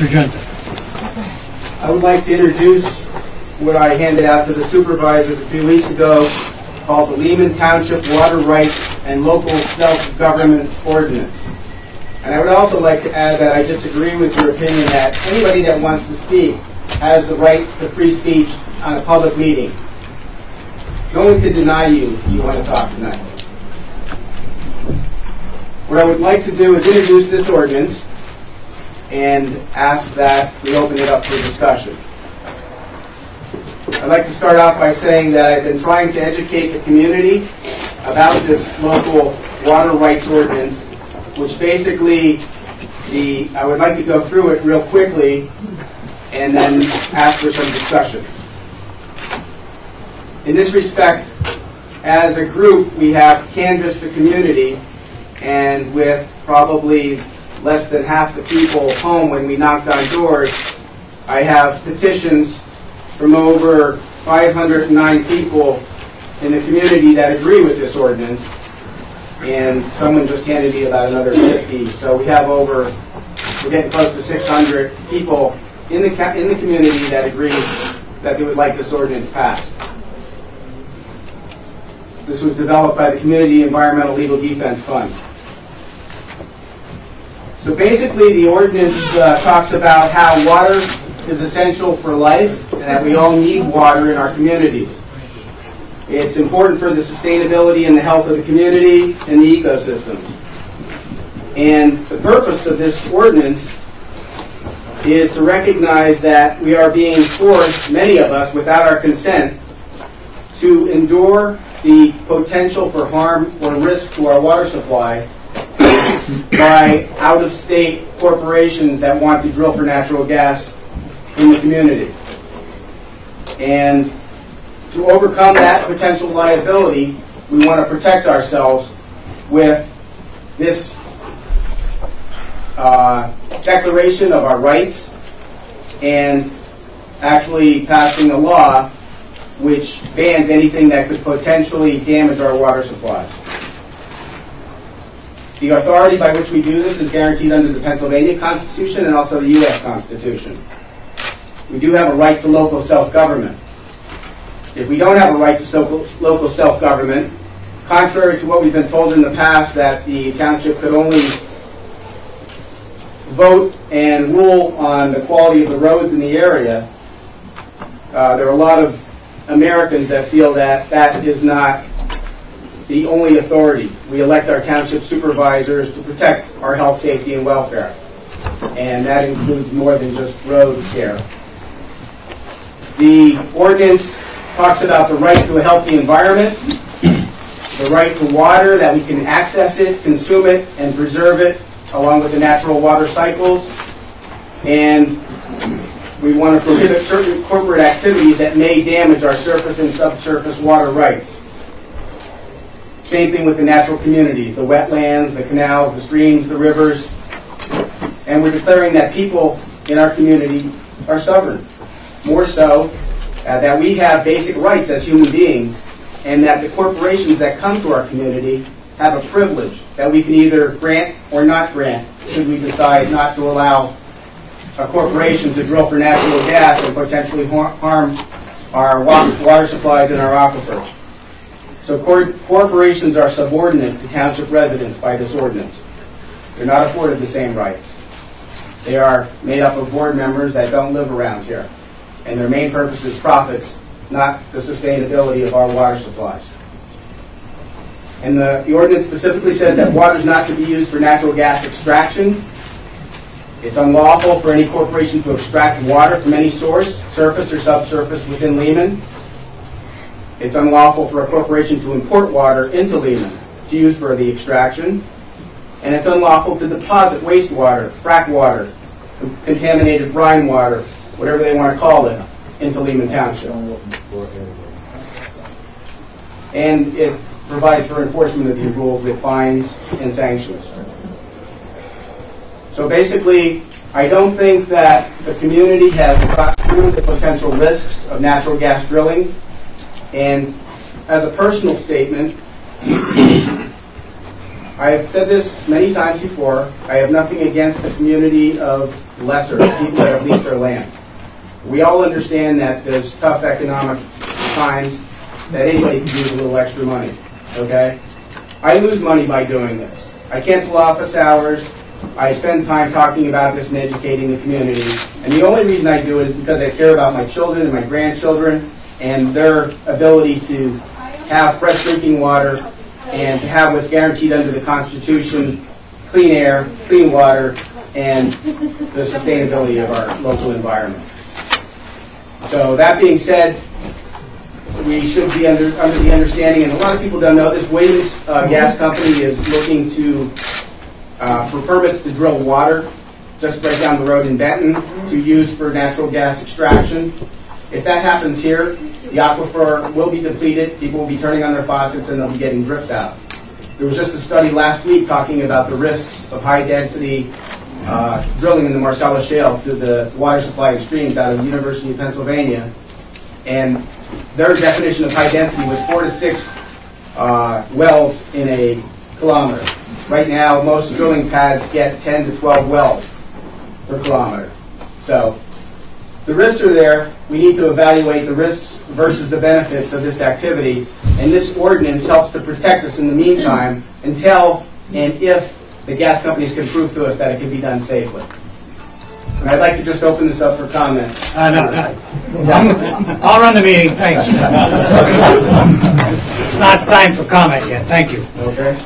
Mr. Jiunta. I would like to introduce what I handed out to the supervisors a few weeks ago called the Lehman Township Water Rights and Local Self-Government Ordinance. And I would also like to add that I disagree with your opinion that anybody that wants to speak has the right to free speech on a public meeting. No one can deny you if you want to talk tonight. What I would like to do is introduce this ordinance and ask that we open it up for discussion. I'd like to start off by saying that I've been trying to educate the community about this local water rights ordinance, which basically, I would like to go through it real quickly and then ask for some discussion. In this respect, as a group, we have canvassed the community, and with probably less than half the people home when we knocked on doors, I have petitions from over 509 people in the community that agree with this ordinance, and someone just handed me about another 50. So we have we're getting close to 600 people in the community that agree that they would like this ordinance passed. This was developed by the Community Environmental Legal Defense Fund. So basically, the ordinance talks about how water is essential for life and that we all need water in our communities. It's important for the sustainability and the health of the community and the ecosystems. And the purpose of this ordinance is to recognize that we are being forced, many of us, without our consent, to endure the potential for harm or risk to our water supply by out-of-state corporations that want to drill for natural gas in the community. And to overcome that potential liability, we want to protect ourselves with this declaration of our rights and actually passing a law which bans anything that could potentially damage our water supplies. The authority by which we do this is guaranteed under the Pennsylvania Constitution and also the U.S. Constitution. We do have a right to local self-government. If we don't have a right to local self-government, contrary to what we've been told in the past that the township could only vote and rule on the quality of the roads in the area, there are a lot of Americans that feel that that is not the only authority. We elect our township supervisors to protect our health, safety, and welfare. And that includes more than just road care. The ordinance talks about the right to a healthy environment, the right to water, that we can access it, consume it, and preserve it, along with the natural water cycles. And we want to prohibit certain corporate activities that may damage our surface and subsurface water rights. Same thing with the natural communities, the wetlands, the canals, the streams, the rivers. And we're declaring that people in our community are sovereign. More so, that we have basic rights as human beings, and that the corporations that come to our community have a privilege that we can either grant or not grant should we decide not to allow a corporation to drill for natural gas and potentially harm our water supplies and our aquifers. So corporations are subordinate to township residents by this ordinance. They're not afforded the same rights. They are made up of board members that don't live around here. And their main purpose is profits, not the sustainability of our water supplies. And the ordinance specifically says that water is not to be used for natural gas extraction. It's unlawful for any corporation to extract water from any source, surface or subsurface within Lehman. It's unlawful for a corporation to import water into Lehman to use for the extraction. And it's unlawful to deposit wastewater, frack water, contaminated brine water, whatever they want to call it, into Lehman Township. And it provides for enforcement of these rules with fines and sanctions. So basically, I don't think that the community has thought through the potential risks of natural gas drilling. And as a personal statement, I have said this many times before. I have nothing against the community of Lesser, people that have leased their land. We all understand that there's tough economic times, that anybody can use a little extra money, okay? I lose money by doing this. I cancel office hours. I spend time talking about this and educating the community. And the only reason I do it is because I care about my children and my grandchildren and their ability to have fresh drinking water and to have what's guaranteed under the Constitution, clean air, clean water, and the sustainability of our local environment. So that being said, we should be under the understanding, and a lot of people don't know this, Williams Gas Company is looking to for permits to drill water just right down the road in Benton to use for natural gas extraction. If that happens here, the aquifer will be depleted, people will be turning on their faucets, and they'll be getting drips out. There was just a study last week talking about the risks of high-density drilling in the Marcellus Shale to the water supply and streams out of the University of Pennsylvania. And their definition of high density was 4 to 6 wells in a kilometer. Right now, most drilling pads get 10 to 12 wells per kilometer. So the risks are there. We need to evaluate the risks versus the benefits of this activity. And this ordinance helps to protect us in the meantime until and if the gas companies can prove to us that it can be done safely. And I'd like to just open this up for comment. I'll run the meeting, thanks. It's not time for comment yet, thank you. Okay.